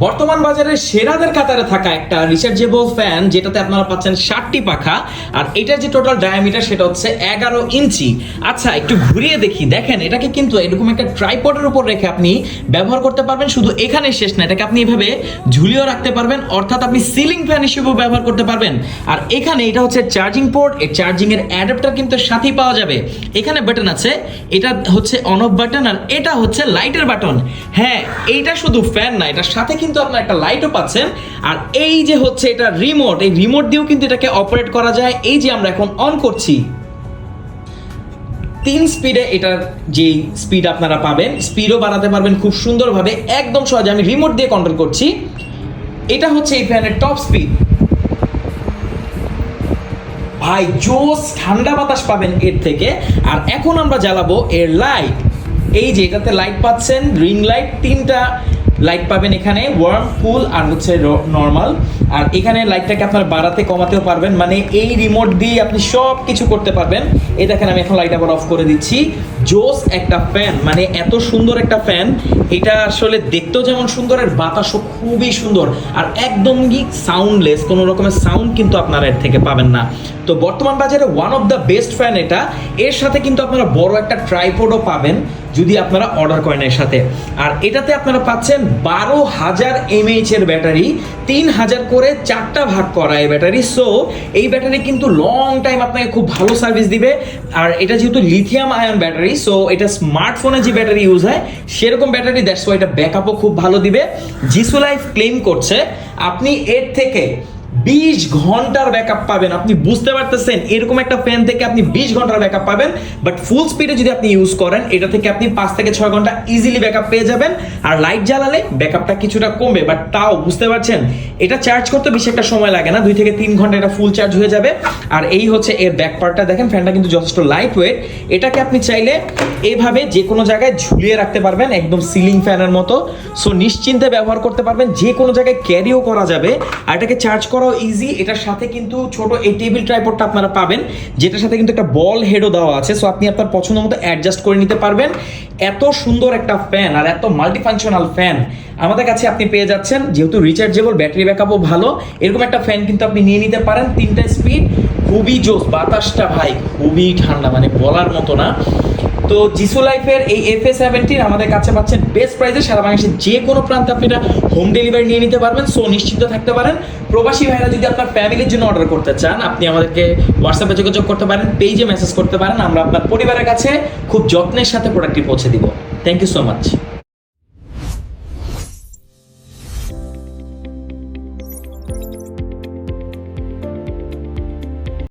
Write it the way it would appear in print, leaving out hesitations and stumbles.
বর্তমান বাজারে সেরাদের কাতারে থাকা একটা রিচার্জেবল ফ্যান, যেটাতে আপনারা পাচ্ছেন 60টি পাখা, আর এটার যে টোটাল ডায়ামিটার সেটা হচ্ছে 11 ইঞ্চি। আচ্ছা, একটু ঘুরিয়ে দেখি, দেখেন এটাকে কিন্তু এরকম একটা ট্রাইপডের উপর রেখে আপনি ব্যবহার করতে পারবেন। শুধু এখানে শেষ না, এটাকে আপনি এভাবে ঝুলিয়েও রাখতে পারবেন, অর্থাৎ আপনি সিলিং ফ্যান হিসেবেও ব্যবহার করতে পারবেন। আর এখানে এটা হচ্ছে চার্জিং পোর্ট, এই চার্জিং এর অ্যাডাপ্টার কিন্তু সাথেই পাওয়া যাবে। এখানে বাটন আছে, এটা হচ্ছে অন অফ বাটন, আর এটা হচ্ছে লাইটের বাটন। হ্যাঁ, এইটা শুধু ফ্যান না, এটার সাথে কিন্তু আপনার একটা লাইটও পাচ্ছেন। আর এই যে হচ্ছে এটা রিমোট, এই রিমোট দিয়েও কিন্তু এটাকে অপারেট করা যায়। এই যে আমরা এখন অন করছি, 3 স্পিডে এটার যে স্পিড আপনারা পাবেন, স্পিডও বাড়াতে পারবেন খুব সুন্দরভাবে, একদম সহজে। আমি রিমোট দিয়ে কন্ট্রোল করছি। এটা হচ্ছে এই ফ্যানের টপ স্পিড। ভাই জোস ঠান্ডা বাতাস পাবেন এর থেকে। আর এখন আমরা জ্বালাবো এর লাইট। এই যে এটাতে লাইট পাচ্ছেন, রিং লাইট, 3টা লাইট পাবেন এখানে, ওয়ার্ম, কুল আর হচ্ছে নর্মাল। আর এখানে লাইটটাকে আপনার বাড়াতে কমাতেও পারবেন, মানে এই রিমোট দিয়ে আপনি সব কিছু করতে পারবেন। এই দেখেন আমি এখন লাইট আবার অফ করে দিচ্ছি। জোস একটা ফ্যান, মানে এত সুন্দর একটা ফ্যান। এটা আসলে দেখতেও যেমন সুন্দর, আর বাতাসও খুবই সুন্দর, আর একদমই সাউন্ডলেস, কোনো রকমের সাউন্ড কিন্তু আপনারা এর থেকে পাবেন না। তো বর্তমান বাজারে one of the best fan এটা। এর সাথে কিন্তু আপনারা বড় একটা ট্রাইপডও পাবেন যদি আপনারা অর্ডার করেন এর সাথে। আর এটাতে আপনারা পাচ্ছেন 12,000 mAh এর ব্যাটারি, 3000 করে 4টা ভাগ করা এই ব্যাটারি। সো এই ব্যাটারি কিন্তু লং টাইম আপনাকে খুব ভালো সার্ভিস দিবে। আর এটা যেহেতু লিথিয়াম আয়ন ব্যাটারি, সো এটা স্মার্টফোনে যে ব্যাটারি ইউজ হয় সেরকম ব্যাটারি, দ্যাটস ওয়াই এটা ব্যাকআপও খুব ভালো দিবে। জিসু লাইফ ক্লেম করছে আপনি এর থেকে 20 ঘন্টার ব্যাকআপ পাবেন। আপনি বুঝতে পারতেছেন, এরকম একটা ফ্যান থেকে আপনি 20 ঘন্টার ব্যাকআপ পাবেন। বাট ফুল স্পিডে যদি আপনি ইউজ করেন, এটা থেকে আপনি 5 থেকে 6 ঘন্টা ইজিলি ব্যাকআপ পেয়ে যাবেন। আর লাইট জ্বালালে ব্যাকআপটা কিছুটা কমবে, বাট তাও বুঝতে পারছেন এটা চার্জ করতে বেশি একটা সময় লাগে না, 2 থেকে 3 ঘন্টা এটা ফুল চার্জ হয়ে যাবে। আর এই হচ্ছে এর ব্যাক পার্টটা, দেখেন ফ্যানটা কিন্তু যথেষ্ট লাইট ওয়েট। এটাকে আপনি চাইলে এভাবে যে কোনো জায়গায় ঝুলিয়ে রাখতে পারবেন, একদম সিলিং ফ্যানের মতো। সো নিশ্চিন্তে ব্যবহার করতে পারবেন, যে কোনো জায়গায় ক্যারিও করা যাবে। আর এটাকে চার্জ করাও ইজি। এটার সাথে কিন্তু ছোট এই টেবিল ট্রাইপডটা আপনারা পাবেন, যেটার সাথে কিন্তু একটা বল হেডও দেওয়া আছে। সো আপনি আপনার পছন্দ মতো অ্যাডজাস্ট করে নিতে পারবেন। এত সুন্দর একটা ফ্যান আর এত মাল্টিফাংশনাল ফ্যান আমাদের কাছে আপনি পেয়ে যাচ্ছেন। যেহেতু রিচার্জেবল, ব্যাটারি ব্যাকআপও ভালো, এরকম একটা ফ্যান কিন্তু আপনি নিয়ে নিতে পারেন। 3টা স্পিড, খুবই জোস। বাতাসটা ভাই খুবই ঠান্ডা, মানে বলার মতো না। তো জিসু লাইফের এই FA17 আমাদের কাছে পাচ্ছেন বেস্ট প্রাইসে। সারা বাংলাদেশের যে কোনো প্রান্তে আপনি এটা হোম ডেলিভারি নিয়ে নিতে পারবেন। সো নিশ্চিন্ত থাকতে পারেন। প্রবাসী ভাইরা যদি আপনার ফ্যামিলির জন্য অর্ডার করতে চান, আপনি আমাদেরকে হোয়াটসঅ্যাপে যোগাযোগ করতে পারেন, পেজে মেসেজ করতে পারেন। আমরা আপনার পরিবারের কাছে খুব যত্নের সাথে প্রোডাক্টটি পৌঁছে দিব। Thank you so much.